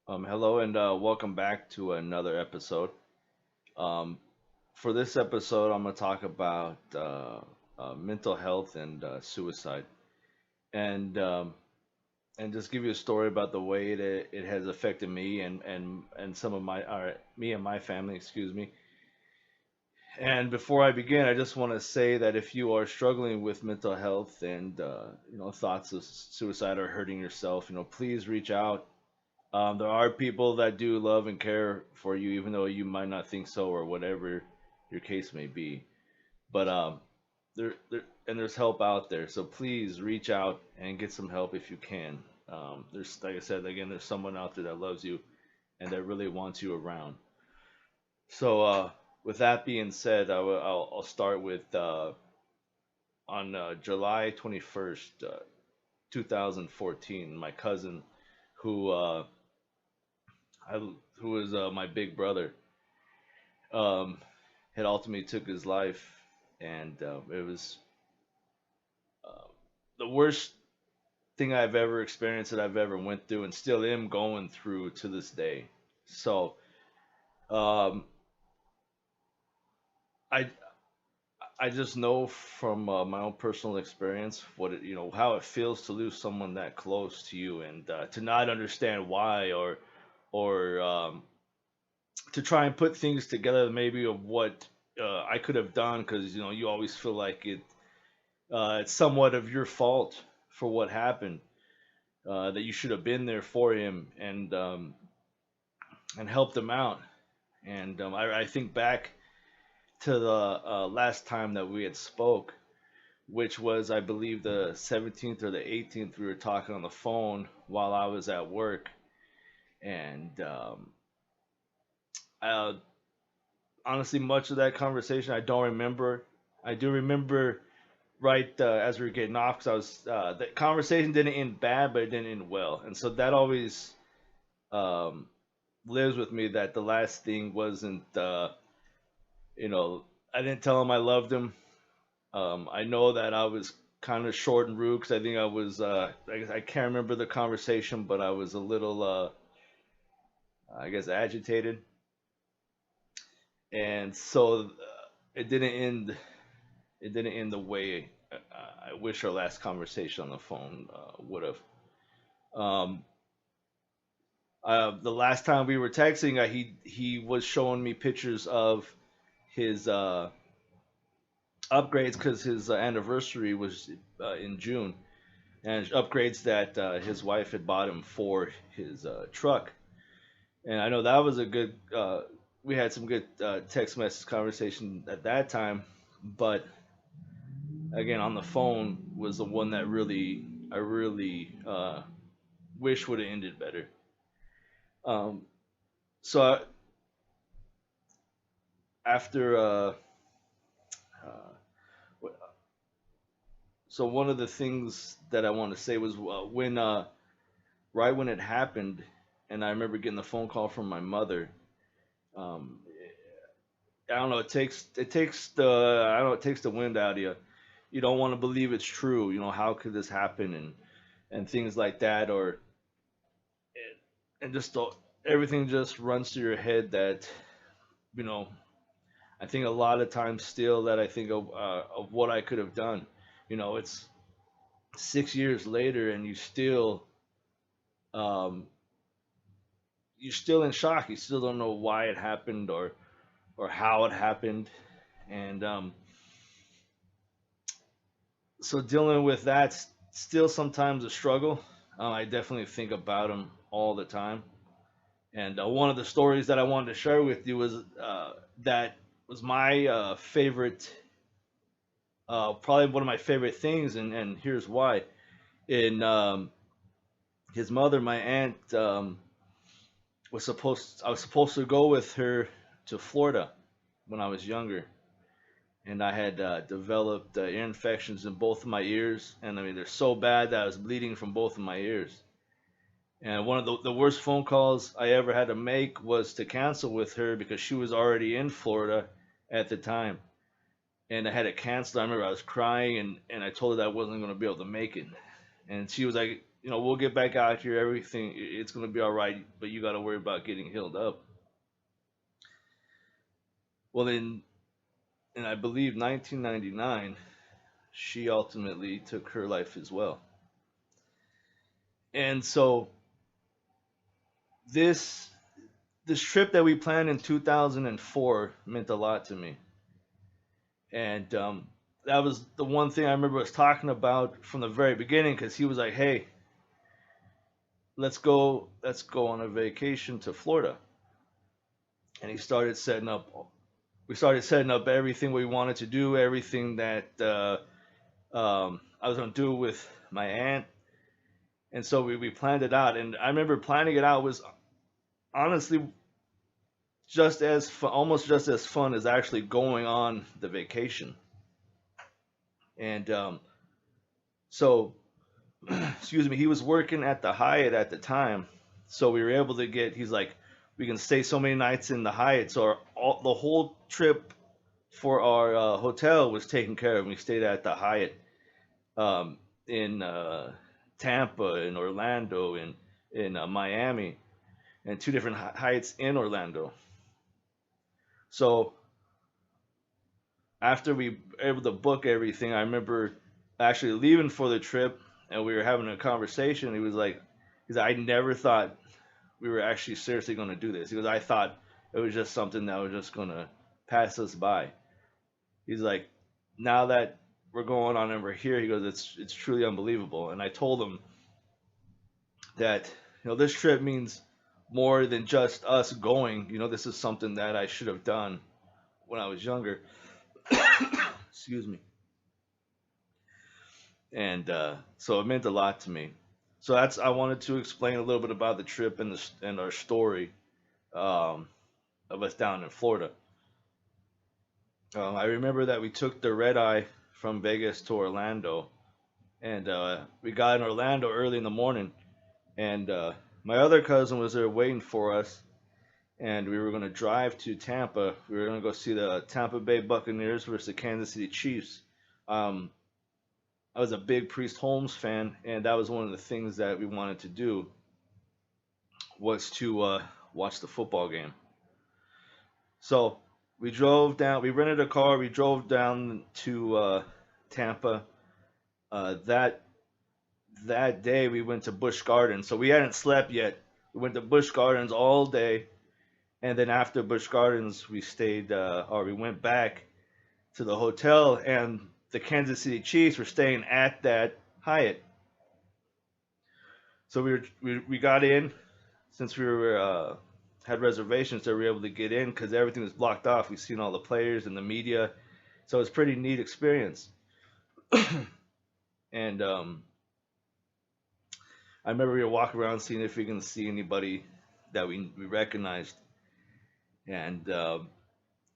Hello and welcome back to another episode. Um, for this episode, I'm going to talk about mental health and suicide, and um, and just give you a story about the way that it has affected me and some of me and my family, excuse me. And before I begin, I just want to say that if you are struggling with mental health and thoughts of suicide or hurting yourself, please reach out. There are people that do love and care for you, even though you might not think so, or whatever your case may be. But there's help out there. So please reach out and get some help if you can. There's, like I said, again, there's someone out there that loves you and that really wants you around. So with that being said, I'll start with on July 21st, 2014. My cousin, who I, who was my big brother, um, had ultimately took his life, and it was uh, the worst thing I've ever experienced that I've ever went through, and still am going through to this day. So um, I I just know from my own personal experience what how it feels to lose someone that close to you, and to not understand why, or to try and put things together maybe of what I could have done, because you always feel like it's somewhat of your fault for what happened, that you should have been there for him and helped him out. And I think back to the last time that we had spoke, which was, I believe, the 17th or the 18th. We were talking on the phone while I was at work, and uh, honestly, much of that conversation I don't remember. I do remember right as we were getting off, because I was the conversation didn't end bad, but it didn't end well, and so that always um, lives with me. That the last thing wasn't, you know, I didn't tell him I loved him. I know that I was kind of short and rude, because I think I was, I can't remember the conversation, but I was a little, I guess, agitated, and so it didn't end. It didn't end the way I wish our last conversation on the phone would have. Um, the last time we were texting, he was showing me pictures of his upgrades, because his anniversary was in June, and upgrades that his wife had bought him for his truck. And I know that was a good. We had some good text message conversation at that time, but again on the phone was the one that I really wish would have ended better. Um, so after uh, so one of the things that I want to say was when right when it happened, and I remember getting the phone call from my mother. Um, I don't know. It takes the I don't know. It takes the wind out of you. You don't want to believe it's true. How could this happen, and things like that, or and just everything just runs through your head that you know I think a lot of times still that I think of what I could have done. It's 6 years later, and um, you're still in shock. You still don't know why it happened, or how it happened, and so dealing with that's still sometimes a struggle. I definitely think about him all the time. And one of the stories that I wanted to share with you was that was my favorite, probably one of my favorite things, and here's why. In his mother, my aunt, I was supposed to go with her to Florida when I was younger, and I had developed ear infections in both of my ears, and I mean they're so bad that I was bleeding from both of my ears. And one of the worst phone calls I ever had to make was to cancel with her, because she was already in Florida at the time. And I had to cancel. I remember I was crying, and I told her that I wasn't going to be able to make it. And she was like, we'll get back out here. Everything, it's gonna be all right, but you got to worry about getting healed up. Well, then, in I believe 1999, she ultimately took her life as well. And so this this trip that we planned in 2004 meant a lot to me, and that was the one thing I remember us talking about from the very beginning because he was like, "Hey, let's go on a vacation to Florida," and he started setting up. We started setting up everything we wanted to do, everything that I was gonna do with my aunt, and so we planned it out. And I remember planning it out was honestly just as almost just as fun as actually going on the vacation. And so, excuse me, he was working at the Hyatt at the time, so we were able to get. He's like, we can stay so many nights in the Hyatt, so the whole trip for our hotel was taken care of. We stayed at the Hyatt in Tampa, in Orlando, in Miami, and two different Hyatts in Orlando. So after we were able to book everything, I remember actually leaving for the trip, and we were having a conversation. He's like, I never thought we were actually seriously going to do this. He goes, I thought it was just something that was just going to pass us by. He's like, now that we're going on and we're here, he goes, it's truly unbelievable. And I told him that this trip means more than just us going. This is something that I should have done when I was younger. Excuse me. And so it meant a lot to me. So I wanted to explain a little bit about the trip and our story um, of us down in Florida. I remember that we took the red eye from Vegas to Orlando, and we got in Orlando early in the morning, and my other cousin was there waiting for us, and we were going to drive to Tampa. We were going to go see the Tampa Bay Buccaneers versus the Kansas City Chiefs. Um, I was a big Priest Holmes fan, and that was one of the things that we wanted to do was to watch the football game. So we drove down. We rented a car. We drove down to Tampa. That day we went to Busch Gardens. So we hadn't slept yet. We went to Busch Gardens all day, and then after Busch Gardens, we went back to the hotel, and the Kansas City Chiefs were staying at that Hyatt. So we got in since we were had reservations, so we were able to get in because everything was blocked off. We've seen all the players and the media, so it's a pretty neat experience. And I remember we were walking around seeing if we can see anybody that we recognized. And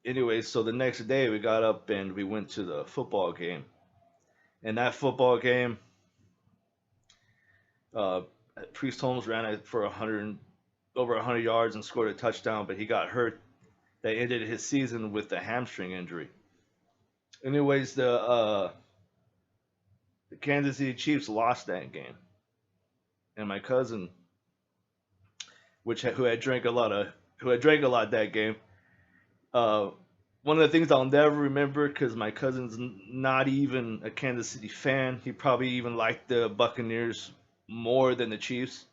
anyway, so the next day we got up and we went to the football game. And that football game, uh, Priest Holmes ran it for over 100 yards and scored a touchdown, but he got hurt. That ended his season with a hamstring injury. Anyways, the Kansas City Chiefs lost that game, and my cousin, who had drank a lot that game, uh, one of the things I'll never remember because my cousin's not even a Kansas City fan. He probably even liked the Buccaneers more than the Chiefs.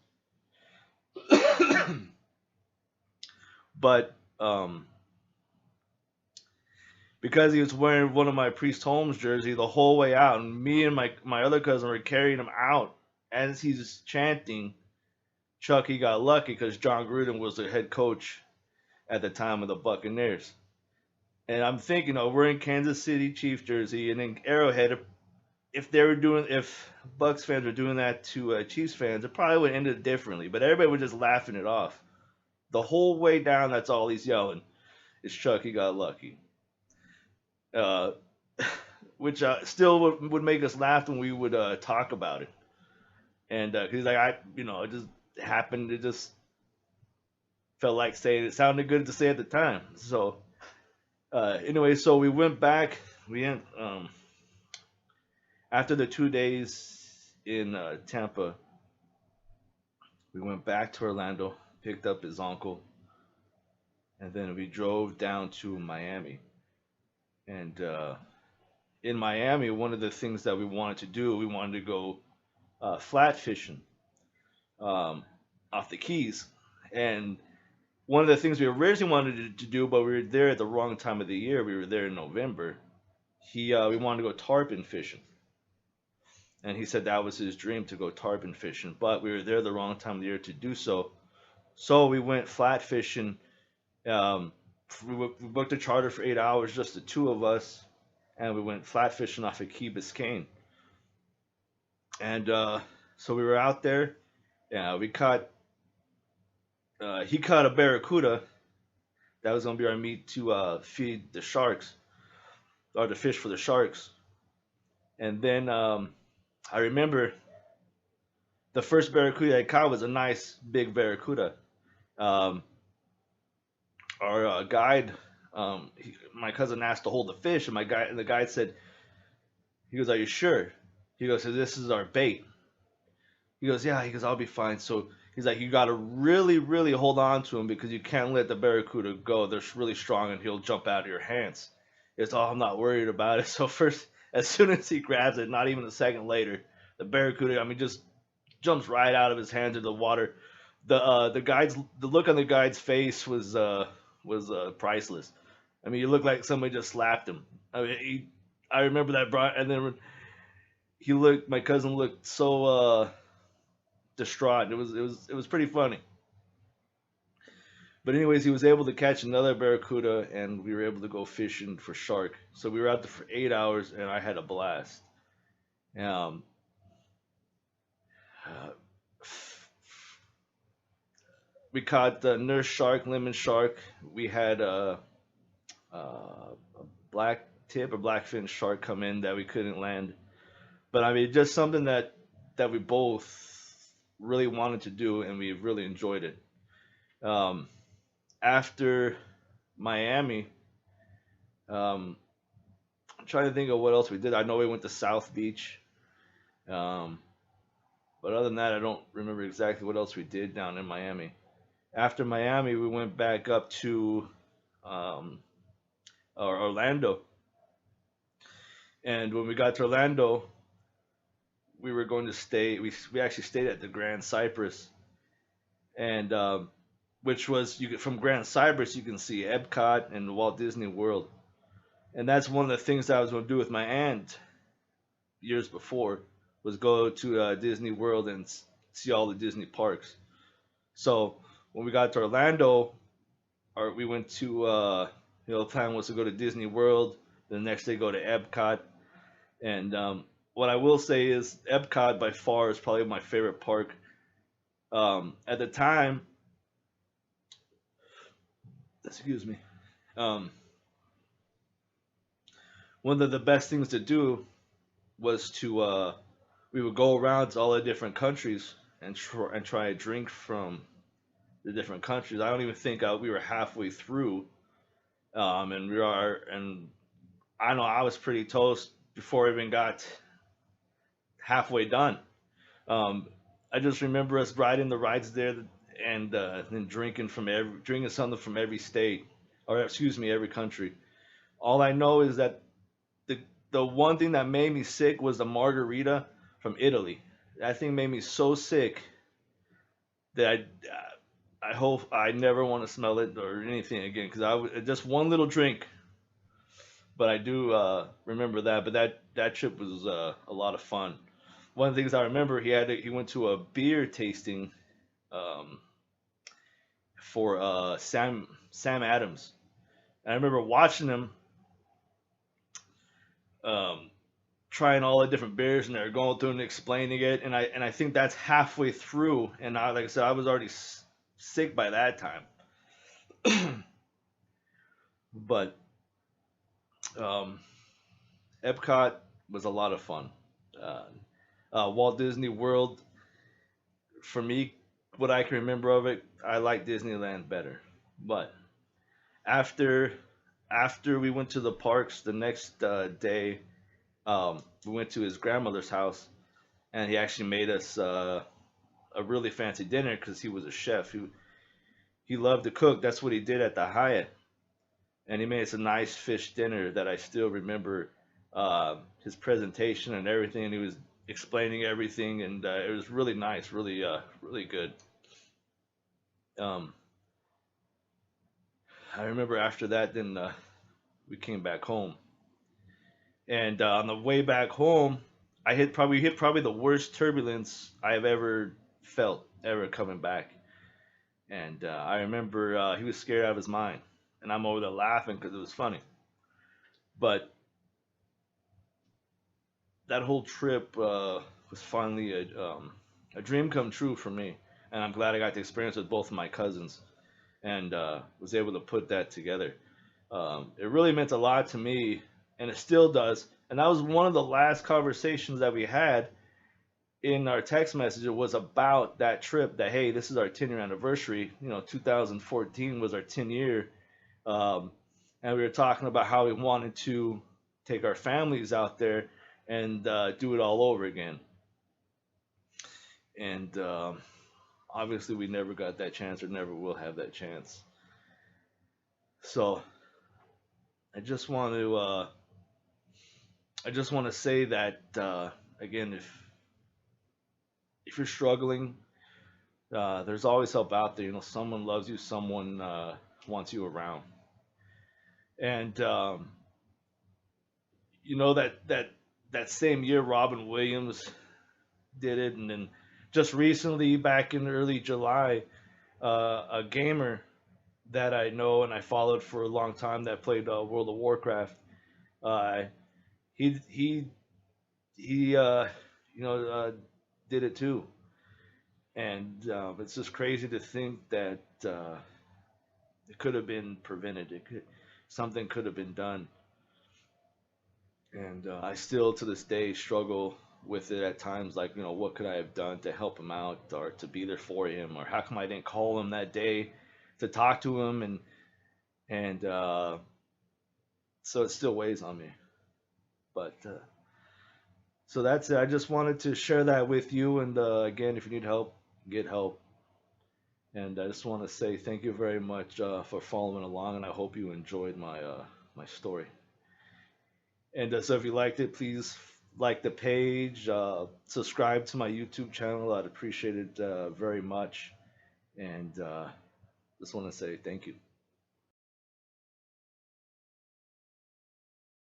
But because he was wearing one of my Priest Holmes jersey the whole way out, and me and my other cousin were carrying him out as he's chanting, Chucky got lucky because John Gruden was the head coach at the time of the Buccaneers. And I'm thinking, we're in Kansas City Chiefs jersey, and in Arrowhead, if Bucks fans were doing that to Chiefs fans, it probably would have ended differently. But everybody was just laughing it off the whole way down. That's all he's yelling is Chucky got lucky, uh, which still would make us laugh when we would talk about it. And he's like, it just happened. It just felt like saying it sounded good to say at the time. So anyway, so we went back. After the 2 days in Tampa, We went back to Orlando, picked up his uncle, and then we drove down to Miami. And in Miami, one of the things that we wanted to do, we wanted to go flat fishing um, off the Keys. And one of the things we originally wanted to do, but we were there at the wrong time of the year. We were there in November. We wanted to go tarpon fishing, and he said that was his dream to go tarpon fishing. But we were there the wrong time of the year to do so. So we went flat fishing. Um, we booked a charter for 8 hours, just the two of us, and we went flat fishing off of Key Biscayne. And so we were out there. Yeah, we caught. He caught a barracuda that was gonna be our meat to feed the sharks or the fish for the sharks. And then I remember the first barracuda I caught was a nice big barracuda. Um, our guide, my cousin asked to hold the fish, and the guide said, he goes, "Are you sure?" He goes, "So this is our bait." He goes, "Yeah." He goes, "I'll be fine." So he's like, "You got to really, really hold on to him because you can't let the barracuda go. They're really strong, and he'll jump out of your hands." It's all, I'm not worried about it. So first, as soon as he grabs it, not even a second later, the barracuda, I mean, just jumps right out of his hands into the water. The look on the guide's face was priceless. I mean, he looked like somebody just slapped him. I remember that, and then my cousin looked so distraught. It was pretty funny. But anyways, he was able to catch another barracuda, and we were able to go fishing for shark. So we were out there for 8 hours, and I had a blast. Um, uh, we caught the nurse shark, lemon shark. We had a black tip or blackfin shark come in that we couldn't land. But I mean, just something that we both really wanted to do, and we really enjoyed it. Um, After Miami, um, I'm trying to think of what else we did. I know we went to South Beach, um, but other than that, I don't remember exactly what else we did down in Miami. After Miami, we went back up to um, Orlando, and when we got to Orlando, we were going to stay. We actually stayed at the Grand Cypress, and which was from Grand Cypress you can see Epcot and Walt Disney World, and that's one of the things that I was going to do with my aunt years before was go to Disney World and see all the Disney parks. So when we got to Orlando, we went to the plan was to go to Disney World. The next day go to Epcot, and what I will say is Epcot by far is probably my favorite park. At the time, excuse me, um, one of the best things to do was to we would go around to all the different countries and try to drink from the different countries. I don't even think we were halfway through, and I know I was pretty toast before I even got halfway done. Um, I just remember us riding the rides there and then drinking something from every state, or excuse me, every country. All I know is that the the one thing that made me sick was the margarita from Italy. That thing made me so sick that I hope I never want to smell it or anything again because just one little drink. But I do remember that. But that trip was a lot of fun. One of the things I remember, he went to a beer tasting um, for Sam Adams. And I remember watching him um, trying all the different beers, and they're going through and explaining it. And I think that's halfway through. And like I said, I was already sick by that time. But um, Epcot was a lot of fun. Uh, Walt Disney World, for me, what I can remember of it, I like Disneyland better. But after after we went to the parks the next day, we went to his grandmother's house, and he actually made us a really fancy dinner because he was a chef. He loved to cook. That's what he did at the Hyatt, and he made us a nice fish dinner that I still remember his presentation and everything. And he was explaining everything, and it was really nice, really good. Um, I remember after that, then we came back home, and on the way back home, we hit probably the worst turbulence I have ever felt ever coming back. And I remember he was scared out of his mind, and I'm over there laughing because it was funny. But that whole trip was finally a dream come true for me, and I'm glad I got to experience with both of my cousins and was able to put that together. It really meant a lot to me, and it still does. And that was one of the last conversations that we had in our text message. It was about that trip. That hey, this is our 10-year anniversary. 2014 was our 10-year, and we were talking about how we wanted to take our families out there and do it all over again. And obviously, we never got that chance, or never will have that chance. So I just want to say that again, if you're struggling, there's always help out there. Someone loves you, someone wants you around, and that same year, Robin Williams did it, and then just recently, back in early July, a gamer that I know and I followed for a long time that played World of Warcraft, uh, he you know did it too, and it's just crazy to think that it could have been prevented. Something could have been done, and I still to this day struggle with it at times. Like, what could I have done to help him out or to be there for him, or how come I didn't call him that day to talk to him, and so it still weighs on me. But so that's it. I just wanted to share that with you. And again, if you need help, get help. And I just want to say thank you very much for following along, and I hope you enjoyed my story. And so if you liked it, please like the page, subscribe to my YouTube channel. I'd appreciate it very much. And just want to say thank you.